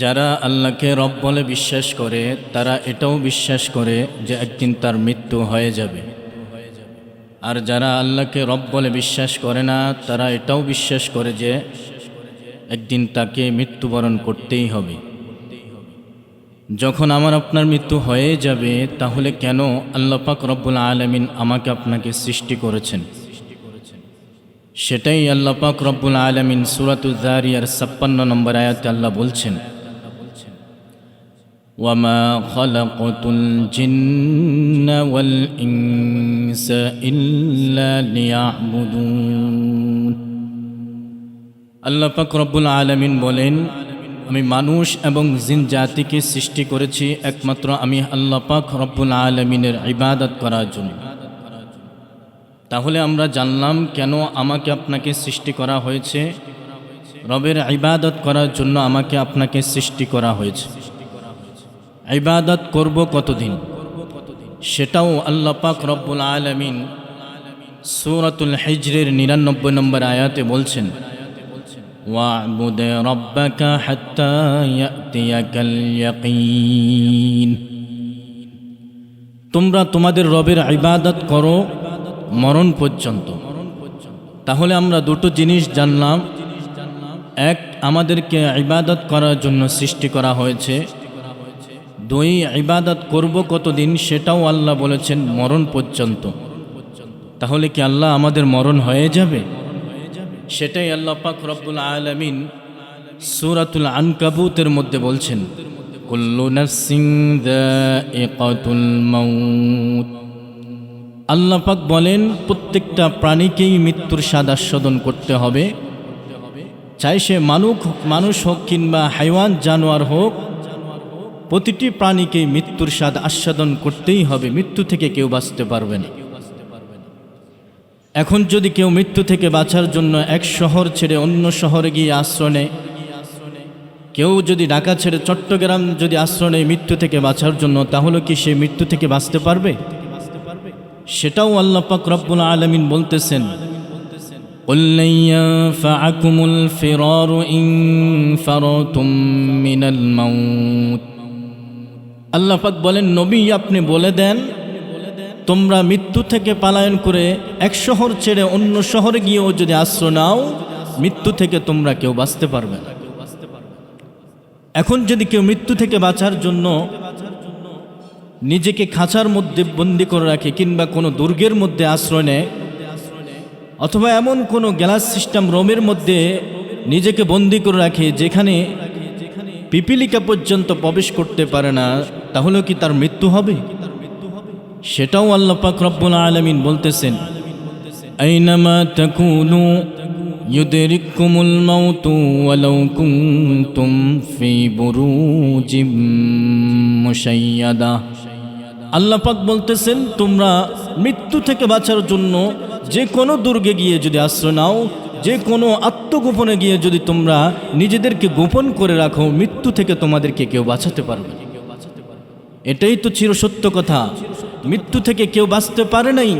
যারা আল্লাহকে রব বলে বিশ্বাস করে তারা এটাও বিশ্বাস করে যে একদিন তার মৃত্যু হয়ে যাবে। আর যারা আল্লাহকে রব বলে বিশ্বাস করে না তারা এটাও বিশ্বাস করে যে একদিন তাকে মৃত্যুবরণ করতেই হবে। যখন আমার আপনার মৃত্যু হয়ে যাবে তাহলে কেন আল্লাহ পাক রব্বুল আলামিন আমাকে আপনাকে সৃষ্টি করেছেন? সেটাই আল্লাহ পাক রব্বুল আলামিন সূরাতুয যারিয়ার ৫৬ নম্বর আয়াতে আল্লাহ বলছেন, ওয়ামা খালাকতুল জিন্না ওয়াল ইনসা ইল্লা লিয়াবুদুন। আল্লাহ পাক রব্বুল আলামিন বলেন, আমি মানুষ এবং জিন জাতিকে সৃষ্টি করেছি একমাত্র আমি আল্লাহ পাক রব্বুল আলামিনের ইবাদত করার জন্য। তাহলে আমরা জানলাম কেন আমাকে আপনাকে সৃষ্টি করা হয়েছে। রবের ইবাদত করার জন্য আমাকে আপনাকে সৃষ্টি করা হয়েছে। ইবাদত করব কতদিন সেটাও আল্লাহ পাক রব্বুল আলামিন সূরাতুল হিজরের ৯৯ নম্বর আয়াতে বলছেন, ওয়া'বুদ রাব্বাকা হাত্তা ইয়াতিয়াকাল ইয়াকিন। তোমরা তোমাদের রবের ইবাদত করো মরণ পর্যন্ত। তাহলে আমরা দুটো জিনিস জানলাম, এক, আমাদেরকে ইবাদত করার জন্য সৃষ্টি করা হয়েছে। দুই, ইবাদত করব কতদিন সেটাও আল্লাহ বলেছেন মরণ পর্যন্ত। তাহলে কি আল্লাহ আমাদের মরণ হয়ে যাবে? সেটাই আল্লাহ পাক রব্বুল আলামিন সূরাতুল আনকাবুতের মধ্যে বলছেন, কুল্লু নাফসিন যায়িকাতুল মাউত। আল্লাহ পাক বলেন প্রত্যেকটা প্রাণীকেই মৃত্যুর স্বাদ আস্বাদন করতে হবে, চাই সে মানুষ হোক কিংবা হাইওয়ান জানোয়ার হোক, প্রতিটি প্রাণীকেই মৃত্যুর স্বাদ আস্বাদন করতেই হবে। মৃত্যু থেকে কেউ বাঁচতে পারবে না। এখন যদি কেউ মৃত্যু থেকে বাঁচার জন্য এক শহর ছেড়ে অন্য শহরে গিয়ে আশ্রয় নেয়, কেউ যদি ঢাকা ছেড়ে চট্টগ্রাম যদি আশ্রয় নেয় মৃত্যু থেকে বাঁচার জন্য, তাহলে কি সে মৃত্যু থেকে বাঁচতে পারবে? সেটাও আল্লাহ পাক রব্বুল আলামিন বলতেছেন, কুল লা ইয়ানফা'কুমুল ফিরারু ইন ফারাতুম মিনাল মাউত। আল্লাহ পাক বলেন, নবী আপনি বলে দেন, তোমরা মৃত্যু থেকে পালায়ন করে এক শহর ছেড়ে অন্য শহরে গিয়েও যদি আশ্রয় নাও, মৃত্যু থেকে তোমরা কেউ বাঁচতে পারবে না। এখন যদি কেউ মৃত্যু থেকে বাঁচার জন্য নিজেকে খাঁচার মধ্যে বন্দি করে রাখে কিংবা কোনো দুর্গের মধ্যে আশ্রয় নেয়, অথবা এমন কোনো গ্লাস সিস্টেম রুমের মধ্যে নিজেকে বন্দি করে রাখে যেখানে পিপিলিকা পর্যন্ত প্রবেশ করতে পারে না, তাহলে কি তার মৃত্যু হবে? সেটাও আল্লাহ পাক রব্বুল আলামিন বলতেছেন, আইনামা তাকুনু ইউদরিকুমুল মাউতু ওয়ালাউ কুনতুম ফি বুরুজিম মুশাইয়াদা। আল্লাহ পাক বলতেছেন, তোমরা মৃত্যু থেকে বাঁচার জন্য যে কোনো দুর্গে গিয়ে যদি আশ্রয় নাও, যে কোনো আত্মগোপনে গিয়ে যদি তোমরা নিজেদেরকে গোপন করে রাখো, মৃত্যু থেকে তোমাদেরকে কেউ বাঁচাতে পারবে না। এটাই তো চিরসত্য কথা। মৃত্যু থেকে কেউ বাঁচতে পারে নাই।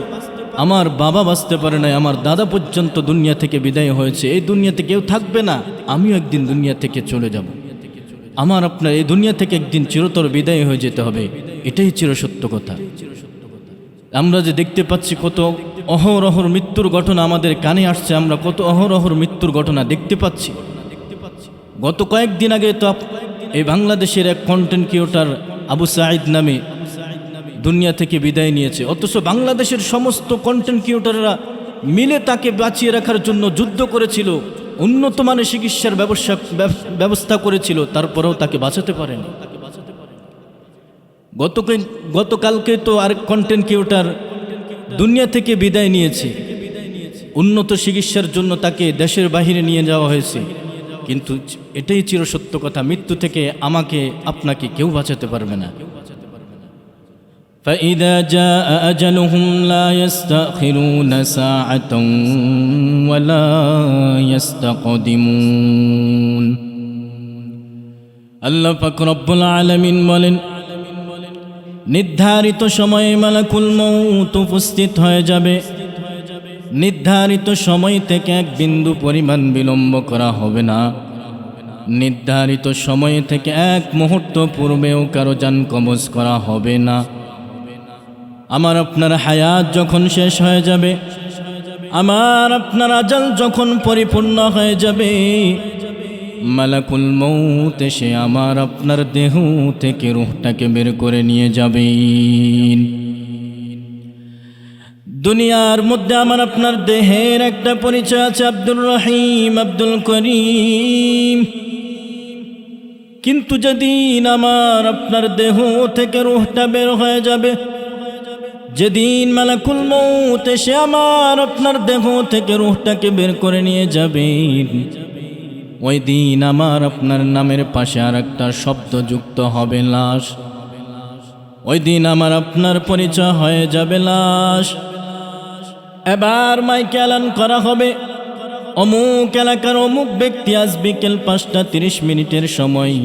আমার বাবা বাঁচতে পারে নাই, আমার দাদা পর্যন্ত দুনিয়া থেকে বিদায় হয়েছে। এই দুনিয়াতে কেউ থাকবে না, আমিও একদিন দুনিয়া থেকে চলে যাব। আমার আপনার এই দুনিয়া থেকে একদিন চিরতর বিদায় হয়ে যেতে হবে, এটাই চিরসত্য কথা। আমরা যে দেখতে পাচ্ছি কত অহরহর মৃত্যুর ঘটনা আমাদের কানে আসছে, আমরা কত অহরহর মৃত্যুর ঘটনা দেখতে পাচ্ছি। গত কয়েকদিন আগে তো এই বাংলাদেশের এক কন্টেন্ট ক্রিয়েটর আবু সাঈদ নামে দুনিয়া থেকে বিদায় নিয়েছে, অথচ বাংলাদেশের সমস্ত কন্টেন্ট ক্রিয়েটররা মিলে তাকে বাঁচিয়ে রাখার জন্য যুদ্ধ করেছিল, উন্নত মানের চিকিৎসার ব্যবস্থা করেছিল, তারপরেও তাকে বাঁচাতে পারেনি। গতকালকে তো আরেক কন্টেন্ট ক্রিয়েটর দুনিয়া থেকে বিদায় নিয়েছে, উন্নত চিকিৎসার জন্য তাকে দেশের বাইরে নিয়ে যাওয়া হয়েছে। কিন্তু এটাই চিরসত্য কথা, মৃত্যু থেকে আমাকে আপনাকে কেউ বাঁচাতে পারবে না। فَإِذَا جَاءَ أَجَلُهُمْ لَا يَسْتَأْخِرُونَ سَاعَةً وَلَا يَسْتَقْدِمُونَ। আল্লাহ পাক রব্বুল আলামিন বলেন, নির্ধারিত সময়ে মালাকুল মউত উপস্থিত হয়ে যাবে। নির্ধারিত সময় থেকে এক বিন্দু পরিমাণ বিলম্ব করা হবে না। নির্ধারিত সময় থেকে এক মুহূর্ত পূর্বেও কারো জান কবজ করা হবে না। আমার আপনার হায়াত যখন শেষ হয়ে যাবে, আমার আপনার আজাল যখন পরিপূর্ণ হয়ে যাবে, মালাকুল মউত এসে আমার আপনার দেহ থেকে রূহটাকে বের করে নিয়ে যাবেন। দুনিয়ার মধ্যে আমার আপনার দেহের একটা পরিচয় আছে, আব্দুর রহিম, আব্দুল করিম। কিন্তু যেদিন আমার আপনার দেহ থেকে রূহটা বের হয়ে যাবে, যেদিন মালাকুল মউত এসে আমার আপনার দেহ থেকে রূহটাকে বের করে নিয়ে যাবে, ওই দিন আমার আপনার নামের পাশে আর একটা শব্দ যুক্ত হবে, লাশ। ওই দিন আমার আপনার পরিচয় হয়ে যাবে লাশ। এবার মাইকে এলান করা হবে, অমুক এলাকার অমুক ব্যক্তি আজ বিকেল 5:30 সময়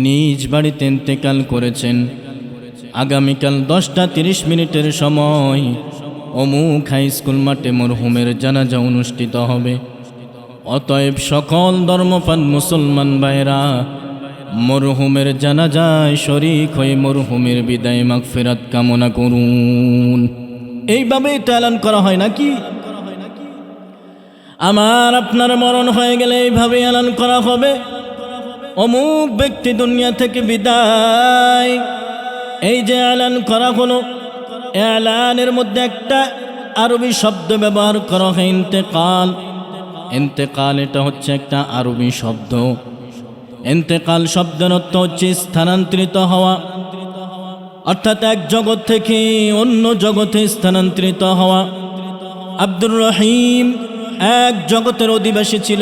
নিজ বাড়িতে ইন্তেকাল করেছেন। আগামীকাল 10:30 সময় অমুক হাই স্কুল মাঠে মরহুমের জানাজা অনুষ্ঠিত হবে। অতএব সকল ধর্মপান মুসলমান ভাইরা মরহুমের জানাজায় শরীক হয়ে মরহুমের বিদায় মাগফিরাত কামনা করুন। এইভাবেই তো এলান করা হয় নাকি? আমার আপনার মরণ হয়ে গেলে এইভাবে এলান করা হবে, অমুক ব্যক্তি দুনিয়া থেকে বিদায়। এই যে এলান করা হলো, এলানের মধ্যে একটা আরবি শব্দ ব্যবহার করা হয়, ইন্তেকাল। ইন্তেকাল এটা হচ্ছে একটা আরবি শব্দ। ইন্তেকাল শব্দের অর্থ হচ্ছে স্থানান্তরিত হওয়া, অর্থাৎ এক জগৎ থেকে অন্য জগতে স্থানান্তরিত হওয়া। আব্দুর রহিম এক জগতের অধিবাসী ছিল,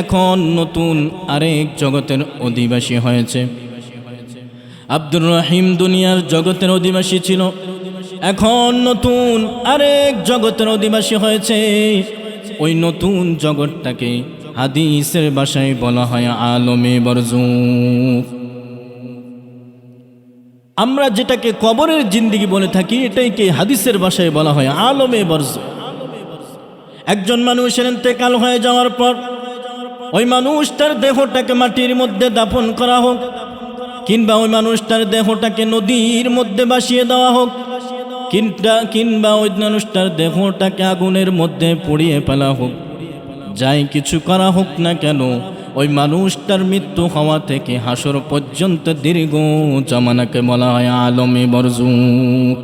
এখন নতুন আরেক জগতের অধিবাসী হয়েছে। আব্দুর রহিম দুনিয়ার জগতের অধিবাসী ছিল, এখন নতুন আরেক জগতের অধিবাসী হয়েছে। ওই নতুন জগৎটাকে হাদিসের ভাষায় বলা হয় আলমে বরজুখ। আমরা যেটাকে কবরের জিন্দেগি বলে থাকি, এটাইকে হাদিসের ভাষায় বলা হয় আলমে বরজুখ। একজন মানুষের ইন্তেকাল হয়ে যাওয়ার পর ওই মানুষটার দেহটাকে মাটির মধ্যে দাফন করা হোক, কিংবা ওই মানুষটার দেহটাকে নদীর মধ্যে ভাসিয়ে দেওয়া হোক, কিংবা ওই মানুষটার দেহটাকে আগুনের মধ্যে পুড়িয়ে ফেলা হোক, যাই কিছু করা হোক না কেন, ওই মানুষটার মৃত্যু হওয়া থেকে হাসর পর্যন্ত দীর্ঘ জামানাকে বলা হয় আলমে বরজুখ।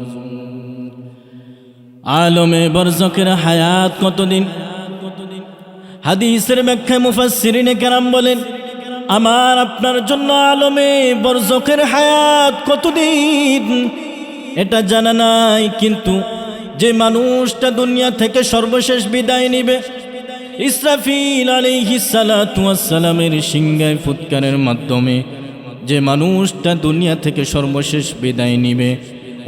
আলমে বরজখের হায়াত কতদিন? হাদিসের ব্যাখ্যায় মুফাসসিরিনে কেরাম বলেন, আমার আপনার জন্য আলমে বরজখের হায়াত কতদিন এটা জানা নাই, কিন্তু যে মানুষটা দুনিয়া থেকে সর্বশেষ বিদায় নিবে, ইসরাফিল আলাইহিস সালাতু ওয়াস সালামের সিংহায় ফুৎকারের মাধ্যমে যে মানুষটা দুনিয়া থেকে সর্বশেষ বিদায় নিবে,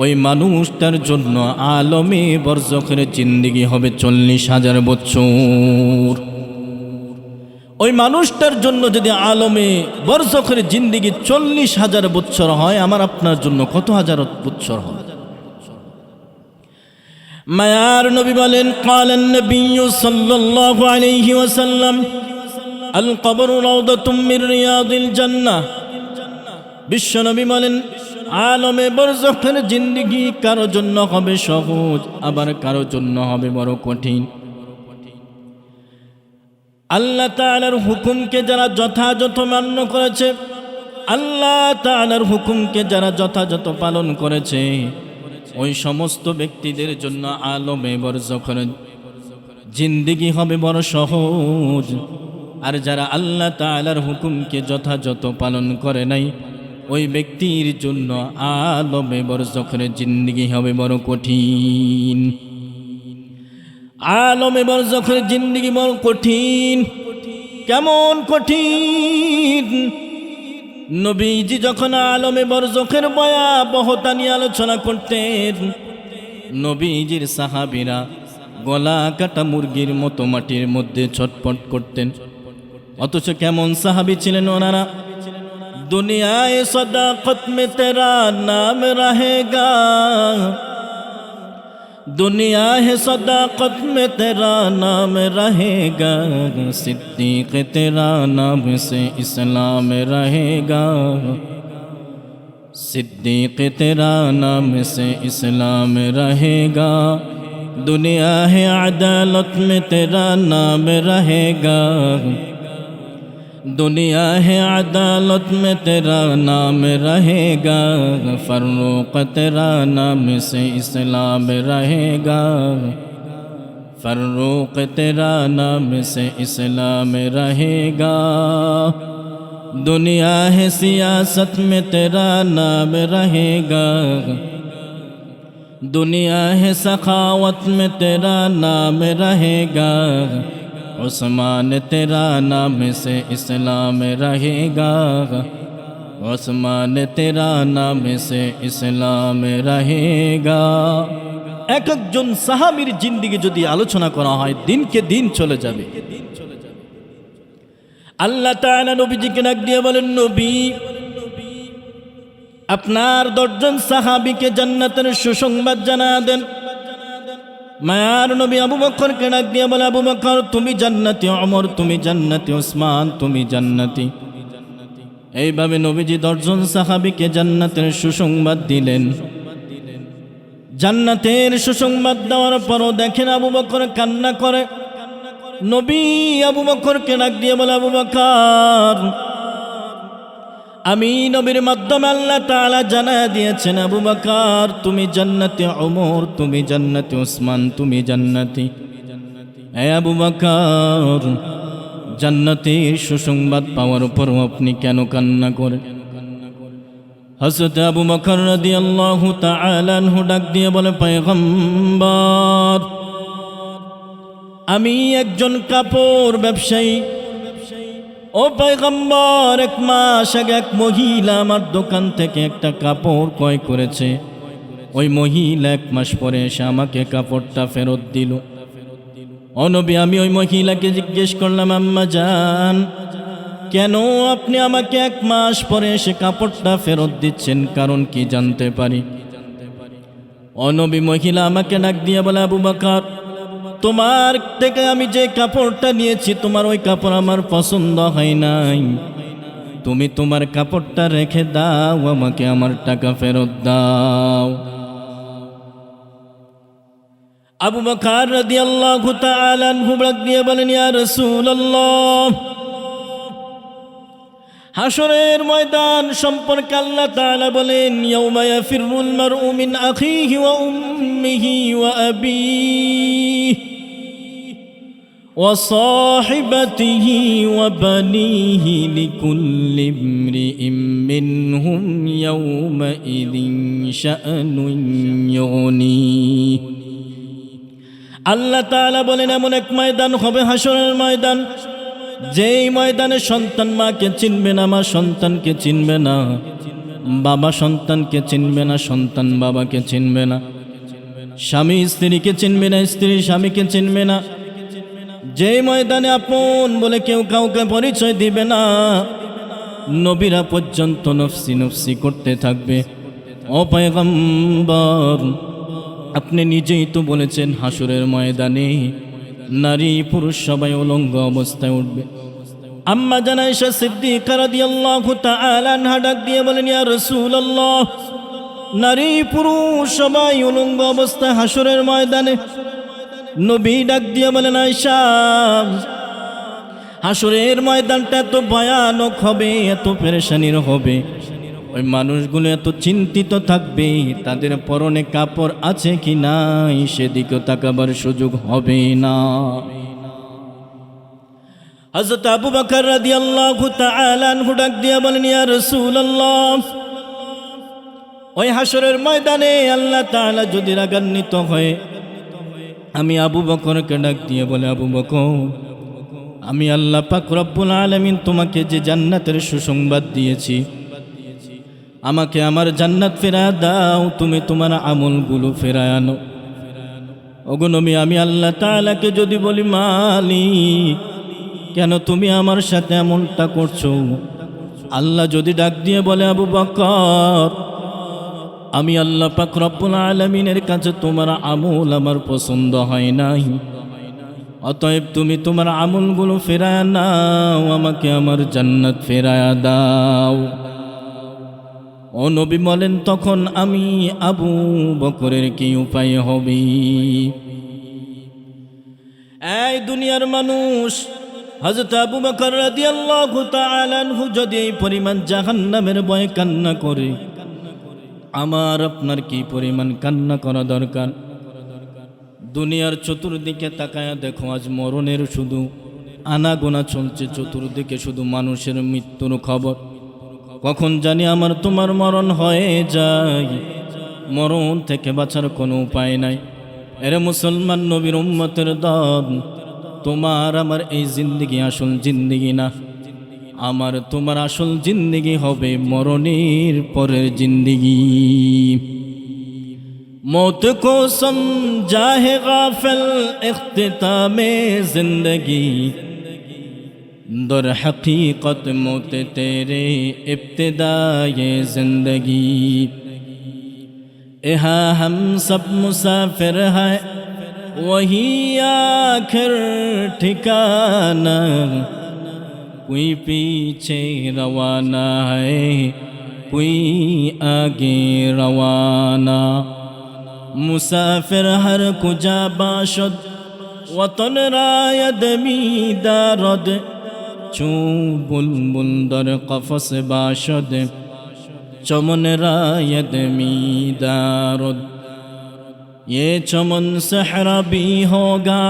ওই মানুষটার জন্য আলমে বরজখের জিন্দেগি হবে 40,000 বছর। ওই মানুষটার জন্য যদি আলমে বরজখের জিন্দেগি 40,000 বছর হয়, আমার আপনার জন্য কত হাজার বছর হবে? মায়ার নবী বলেন, ক্বালান নবী সাল্লাল্লাহু আলাইহি ওয়াসাল্লাম, আল কবরু রাউদাতুম মির রিয়াদিল জান্নাহ। বিশ্ব নবী বলেন, আলমে বরজখের জিন্দেগি কারো জন্য হবে সহজ, আবার কারো জন্য হবে বড় কঠিন। আল্লাহ তাআলার হুকুমকে যারা যথাযথ মান্য করেছে, আল্লাহ তাআলার হুকুমকে যারা যথাযথ পালন করেছে, ওই সমস্ত ব্যক্তিদের জন্য আলমে বরজখের জিন্দেগি হবে বড় সহজ। আর যারা আল্লাহ তাআলার হুকুমকে যথাযথ পালন করে নাই, ওই ব্যক্তির জন্য আলমে বরজখের জিন্দেগি হবে বড় কঠিন। আলমে বরজখের জিন্দেগি বড় কঠিন। কেমন কঠিন? নবীজি যখন আলমে বরজখের ভয়াবহতা নিয়ে আলোচনা করতেন, নবীজির সাহাবীরা গলা কাটা মুরগির মতো মাটির মধ্যে ছটফট করতেন। অথচ কেমন সাহাবী ছিলেন ওনারা? দুনিয়ায় সদাকত মে তেরা নাম রহেগা, दुनिया है सदाकत में तेरा नाम रहेगा, सिद्दीक तेरा नाम से इस्लाम रहेगा, सिद्दीक तेरा नाम से इस्लाम रहेगा। दुनिया है अदालत में तेरा नाम रहेगा, दुनिया है अदालत में तेरा नाम रहेगा, फर्रुख तेरा नाम से इस्लाम रहेगा, फर्रुख तेरा नाम से इस्लाम रहेगा। दुनिया है सियासत में तेरा नाम रहेगा, दुनिया है सखावत में तेरा नाम रहेगा, उस्मान तेरा नाम से इस्लाम रहेगा, उस्मान तेरा नाम से इस्लाम रहेगा। এক একজন সাহাবীর জিন্দেগি যদি আলোচনা করা হয় দিনকে দিন চলে যাবে। আল্লাহ তাআলা নবীজিকে ডাক দিয়ে বলেন, নবী আপনার 10 জন সাহাবীকে জান্নাতের সুসংবাদ জানা দেন। মায়ার নবী আবু বকরকে ডাক দিয়ে বলে, আবু বকর তুমি জান্নাতি, ওমর তুমি জান্নাতি, ওসমান তুমি জান্নাতি। এইভাবে নবীজি 10 জন সাহাবীকে জান্নাতের সুসংবাদ দিলেন। জান্নাতের সুসংবাদ দেওয়ার পরও দেখেন আবু বকর কান্না করে। নবী আবু বকরকে ডাক দিয়ে বলে, আবু বকর আমি নবীর মাধ্যমে আল্লাহ তাআলা জানায়া দিয়েছেন, আবু বকর তুমি জান্নাতি, ওমর তুমি জান্নাতি, ওসমান তুমি জান্নাতি। হে আবু বকর জান্নাতের সুসংবাদ পাওয়ার পরও আপনি কেন কান্না করেন? হযরত আবু বকর রাদিয়াল্লাহু তাআলা আনহু ডাক দিয়ে বলে, পয়গম্বর আমি একজন কাপড় ব্যবসায়ী। ও পয়গম্বর 1 মাস আগে এক মহিলা আমার দোকান থেকে একটা কাপড় ক্রয় করেছে। ওই মহিলা 1 মাস পরে এসে আমাকে কাপড়টা ফেরত দিল। ও নবী আমি ওই মহিলাকে জিজ্ঞেস করলাম, আম্মা জান কেন আপনি আমাকে 1 মাস পরে এসে কাপড়টা ফেরত দিচ্ছেন, কারণ কি জানতে পারি? ও নবী মহিলা আমাকে ডাক দিয়ে বলে, আবু বকর তোমার থেকে আমি যে কাপড়টা নিয়েছি তোমার ওই কাপড় আমার পছন্দ হয় নাই, তুমি তোমার কাপড়টা রেখে দাও, আমাকে আমার টাকা ফেরত দাও। আবু বকর রাদিয়াল্লাহু তাআলা আনহু ডাক দিয়ে বলেন, ইয়া রাসূলুল্লাহ হাশরের ময়দান সম্পর্কে আল্লাহ তাআলা বলেন, ইয়াউমা ইয়াফিরুল মারউ মিন আখিহি ওয়া উম্মিহি ওয়া আবিহি ওয়া সাহিবাতিহি ওয়া বানিহি লিকুল্লি ইমরিইম মিনহুম ইয়াউমা ইযিন শাআনুন ইউগনি। আল্লাহ তাআলা বলেন এমন এক ময়দান হবে হাশরের ময়দান, যেই ময়দানে সন্তান মাকে চিনবে না, মা সন্তানকে চিনবে না, বাবা সন্তানকে চিনবে না, সন্তান বাবাকে চিনবে না, স্বামী স্ত্রীকে চিনবে না, স্ত্রী স্বামীকে চিনবে না। যেই ময়দানে আপন বলে কেউ কাউকে পরিচয় দিবে না, নবীরা পর্যন্ত নফসি নফসি করতে থাকবে। ও পয়গম্বর আপনি নিজেই তো বলেছেন হাশরের ময়দানে নারী পুরুষ সবাই উলঙ্গ অবস্থায় উঠবে। আম্মা জান আয়েশা সিদ্দিকা রাদিয়াল্লাহু তাআলা আনহা ডাক দিয়ে বলেন, ইয়া রাসূলুল্লাহ নারী পুরুষ সবাই উলঙ্গ অবস্থায় হাশরের ময়দানে। নবী ডাক দিয়ে বলেন, আয়েশা হাশরের ময়দানটা এত ভয়ানক হবে, এত পেরেশানির হবে, ওই মানুষগুলো এত চিন্তিত থাকবে তাদের পরনে কাপড় আছে কি নাই সেদিকে তাকাবার সুযোগ হবে না। হযরত আবু বকর রাদিয়াল্লাহু তাআলা আনহু ডাক দিয়ে বলেন, ইয়া রাসূলুল্লাহ ওই হাশরের ময়দানে আল্লাহ তাআলা যদি রাগান্বিত হয়, আমি আবু বকরকে ডাক দিয়ে বলে, আবু বকর আমি আল্লাহ পাক রব্বুল আলামিন তোমাকে যে জান্নাতের সুসংবাদ দিয়েছি, আমাকে আমার জান্নাত ফেরায় দাও, তুমি তোমার আমলগুলো ফেরায় আনো। ওগো নবী আমি আল্লাহ তাআলাকে যদি বলি, মালিক কেন তুমি আমার সাথে এমনটা করছো? আল্লাহ যদি ডাক দিয়ে বলে, আবু বকর আমি আল্লাহ পাক রব্বুল আলামিনের কাছে তোমার আমল আমার পছন্দ হয় নাই, অতএব তুমি তোমার আমলগুলো ফেরায় নাও, আমাকে আমার জান্নাত ফেরায়া দাও। ও নবী বলেন, তখন আমি আবু বকরের কি উপায় হবে? এই দুনিয়ার মানুষ, হযরত আবু বকর রাদিয়াল্লাহু তাআলা আনহু যদি এই পরিমাণ জাহান্নামের ভয়ে কান্না করে, আমার আপনার কি পরিমাণ কান্না করা দরকার? দুনিয়ার চতুর্দিকে তাকায়া দেখো, আজ মরণের শুধু আনাগোনা চলছে, চতুর্দিকে শুধু মানুষের মৃত্যুর খবর। কখন জানি আমার তোমার মরণ হয়ে যায়, মরণ থেকে বাঁচার কোনো উপায় নাই। এরে মুসলমান নবীর উম্মতের দল, তোমার আমার এই জিন্দেগি আসল জিন্দেগি না, আমার তোমার আসল জিন্দেগি হবে মরণের পরের জিন্দেগি। मौत को समझा है गाफिल इख्तितामे जिंदगी, दर हकीकत मौत तेरे इब्तिदाए जिंदगी। यहाँ हम सब मुसाफिर है, वही आखिर ठिकाना, कोई पीछे रवाना है, कोई आगे रवाना। मुसाफिर हर कुजा बाशद, वतन रायद मीदारद, चू बुलबुल दर कफस बाशद, चमन रायद मीदारद। ये चमन सहरा भी होगा,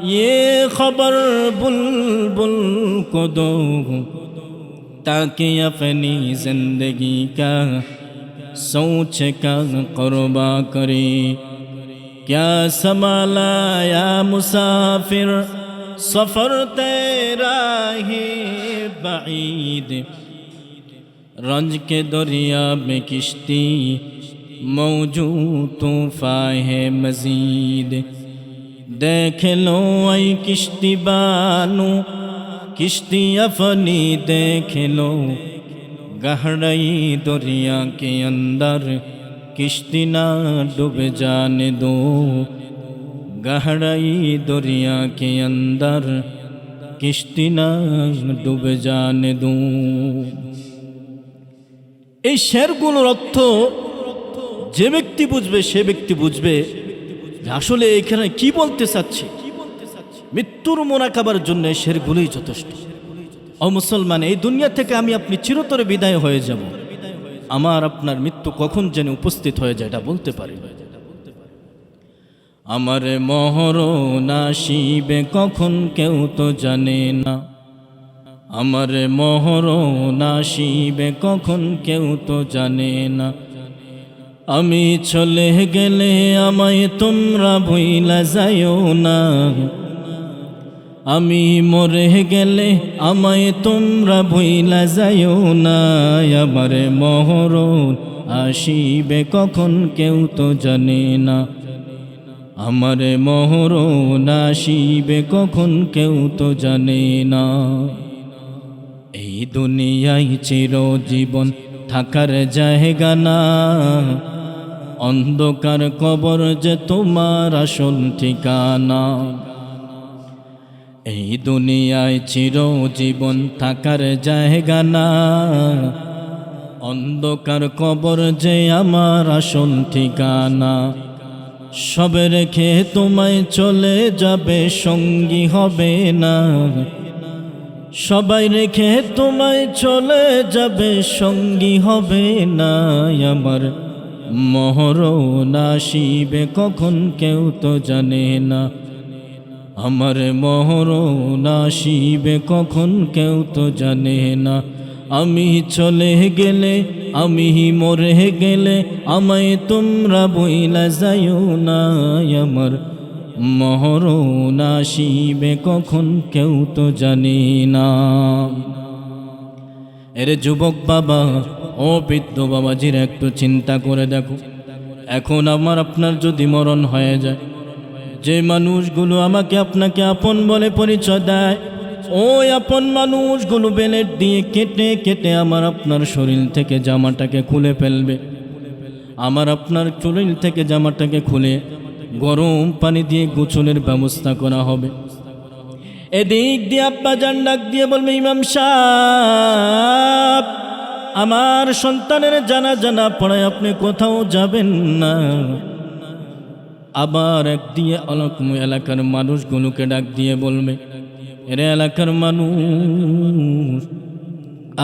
ये खबर बुलबुल को दो, ताकि अपनी जिंदगी का सोच का क़ुर्बा करे। क्या संभाला या मुसाफिर, सफ़र तेरा है बईद, रंज के दरिया में किश्ती मौजूद तूफ़ान है मज़ीद। देख लो ऐ किश्ती बानो, किश्ती अपनी देख लो, गहराई दरिया के अंदर किश्ती ना डूब जाने दो, गहराई दरिया के अंदर किश्ती ना डूब जाने दो। এই শেরগুলোর অর্থ যে ব্যক্তি বুঝবে সে ব্যক্তি বুঝবে যে আসলে এখানে কি বলতে চাচ্ছে। মৃত্যুর মোনাকাবার জন্য এই শেরগুলোই যথেষ্ট। ও মুসলমান, এই দুনিয়া থেকে আমি আপনি চিরতরে বিদায় হয়ে যাব, আমার আপনার মৃত্যু কখন যেন উপস্থিত হয়ে যায় এটা বলতে পারি। আমার মরণ আসিবে কখন কেউ তো জানে না, আমার মরণ আসিবে কখন কেউ তো জানে না। আমি চলে গেলে আমায় তোমরা ভুইলা যাইও না, আমি মরে গেলে আমায় তোমরা ভুইলা যাইও না। আমার মরণ আসিবে কখন কেউ তো জানে না, আমার মরণ আসিবে কখন কেউ তো জানে না। এই দুনিয়ায় চিরজীবন থাকার জায়গা না, অন্ধকার কবর যে তোমার আসল ঠিকানা। এই দুনিয়ায় চিরজীবন থাকার জায়গা না, অন্ধকার কবর যে আমার আসল ঠিকানা। সব রেখে তোমায় চলে যাবে, সঙ্গী হবে না, সবাই রেখে তোমায় চলে যাবে, সঙ্গী হবে না। আমার মরণ আসিবে কখন কেউ তো জানে না, আমার মরণ আসিবে কখন কেউ তো জানে না। আমি চলে গেলে, আমি মরে গেলে আমায় তোমরা বইলা যাইও না। আমার মরণ আসিবে কখন কেউ তো জানে না। এর যুবক বাবা ও বৃদ্ধ বাবাজির একটু চিন্তা করে দেখো, এখন আমার আপনার যদি মরণ হয়ে যায়, যে মানুষগুলো আমাকে আপনাকে আপন বলে পরিচয় দেয়, ওই আপন মানুষগুলো বেলেট দিয়ে কেটে কেটে আমার আপনার শরীর থেকে জামাটাকে খুলে ফেলবে। আমার আপনার চুল থেকে জামাটাকে খুলে গরম পানি দিয়ে গোসলের ব্যবস্থা করা হবে। এদিক দিয়ে আব্বা জান ডাক দিয়ে বলবে, ইমাম সাহেব, আমার সন্তানের জানা পড়ায় আপনি কোথাও যাবেন না। আবার একদিকে এলাকার মানুষগুলোকে ডাক দিয়ে বলবে, এরা এলাকার মানুষ,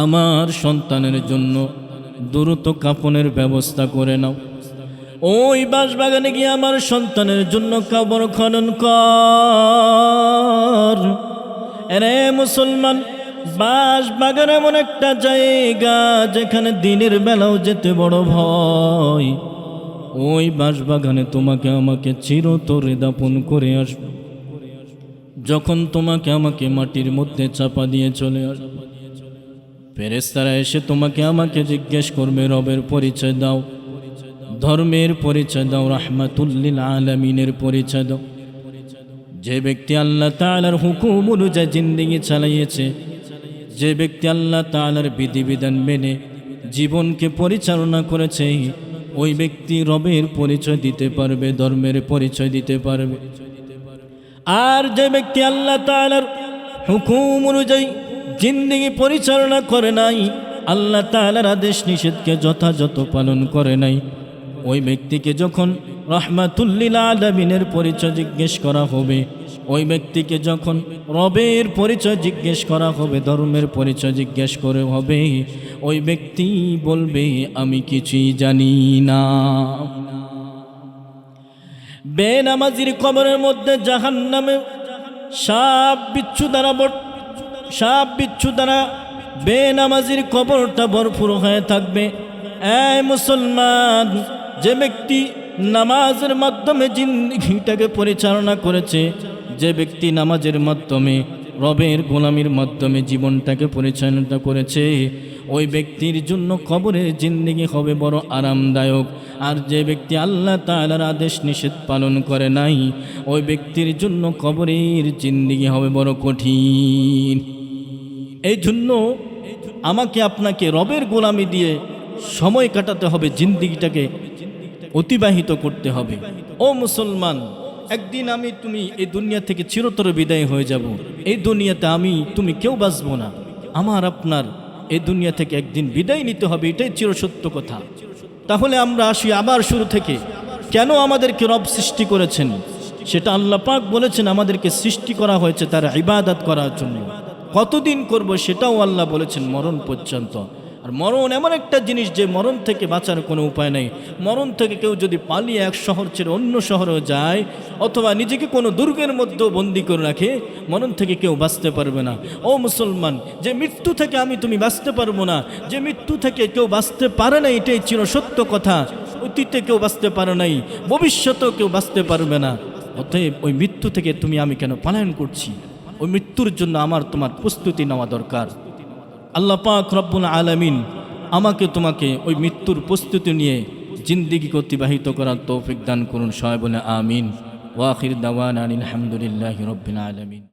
আমার সন্তানের জন্য দ্রুত কাফনের ব্যবস্থা করে নাও। ওই বাঁশবাগানে গিয়ে আমার সন্তানের জন্য কবর খনন কর। এরে মুসলমান, বাঁশবাগান এমন একটা জায়গা যেখানে দিনের বেলাও যেতে বড় ভয়। ওই বাঁশবাগানে তোমাকে আমাকে চিরতরে দাপন করে আসবে। যখন তোমাকে আমাকে মাটির মধ্যে চাপা দিয়ে চলে আসবে, ফেরেশতারা এসে তোমাকে আমাকে জিজ্ঞেস করবে, রবের পরিচয় দাও, ধর্মের পরিচয় দাও, রাহমাতুল লিল আলামিনের পরিচয় দাও। যে ব্যক্তি আল্লাহ তাআলার হুকুম অনুযায়ী জিন্দেগি চালিয়েছে, যে ব্যক্তি আল্লাহ তাআলার বিধিবিধান মেনে জীবনকে পরিচালনা করেছে, ওই ব্যক্তি রবের পরিচয় দিতে পারবে, ধর্মের পরিচয় দিতে পারবে। আর যে ব্যক্তি আল্লাহ তাআলার হুকুম অনুযায়ী জিন্দেগি পরিচালনা করে নাই, আল্লাহ তাআলার আদেশ নিষেধকে যথাযথ পালন করে নাই, ওই ব্যক্তিকে যখন রাহমাতুল লিল আলামিনের পরিচয় জিজ্ঞেস করা হবে, ওই ব্যক্তিকে যখন রবের পরিচয় জিজ্ঞেস করা হবে, ধর্মের পরিচয় জিজ্ঞেস করে হবে, ওই ব্যক্তি বলবে আমি কিছুই জানি না। বেনামাজির কবরের মধ্যে জাহান্নামে সাপ বিচ্ছু দ্বারা বেনামাজির কবরটা ভরপুর হয়ে থাকবে। এই মুসলমান, যে ব্যক্তি নামাজের মাধ্যমে জিন্দেগিটাকে পরিচালনা করেছে, যে ব্যক্তি নামাজের মাধ্যমে রবের গোলামির মাধ্যমে জীবনটাকে পরিচালনা করেছে, ওই ব্যক্তির জন্য কবরের জিন্দেগি হবে বড় আরামদায়ক। আর যে ব্যক্তি আল্লাহ তাআলার আদেশ নিষেধ পালন করে নাই, ওই ব্যক্তির জন্য কবরের জিন্দেগি হবে বড় কঠিন। এই জন্য আমাকে আপনাকে রবের গোলামি দিয়ে সময় কাটাতে হবে, জিন্দেগিটাকে অতিবাহিত করতে হবে। ও মুসলমান, একদিন আমি তুমি এই দুনিয়া থেকে চিরতরে বিদায় হয়ে যাব। এই দুনিয়াতে আমি তুমি কেউ বাঁচবো না। আমার আপনার এই দুনিয়া থেকে একদিন বিদায় নিতে হবে, এটাই চিরসত্য কথা। তাহলে আমরা আসি আবার শুরু থেকে। কেন আমাদেরকে রব সৃষ্টি করেছেন সেটা আল্লাহ পাক বলেছেন, আমাদেরকে সৃষ্টি করা হয়েছে তার ইবাদত করার জন্য। কতদিন করব সেটাও আল্লাহ বলেছেন, মরণ পর্যন্ত। আর মরণ এমন একটা জিনিস যে মরণ থেকে বাঁচার কোনো উপায় নেই। মরণ থেকে কেউ যদি পালিয়ে এক শহর ছেড়ে অন্য শহরেও যায়, অথবা নিজেকে কোনো দুর্গের মধ্যেও বন্দি করে রাখে, মরণ থেকে কেউ বাঁচতে পারবে না। ও মুসলমান, যে মৃত্যু থেকে আমি তুমি বাঁচতে পারবো না, যে মৃত্যু থেকে কেউ বাঁচতে পারে না, এটাই চিরসত্য কথা। অতীতে কেউ বাঁচতে পারে নাই, ভবিষ্যতেও কেউ বাঁচতে পারবে না। অতএব ওই মৃত্যু থেকে তুমি আমি কেন পলায়ন করছি? ওই মৃত্যুর জন্য আমার তোমার প্রস্তুতি নেওয়া দরকার। আল্লাহ পাক রব্বুল আলামিন আমাকে তোমাকে ওই মৃত্যুর প্রস্তুতি নিয়ে জিন্দেগিকে অতিবাহিত করার তৌফিক দান করুন। সবাই বলে আমিন। ওয়া আখির দাওয়ানা আলহামদুলিল্লাহি রাব্বিল আলামিন।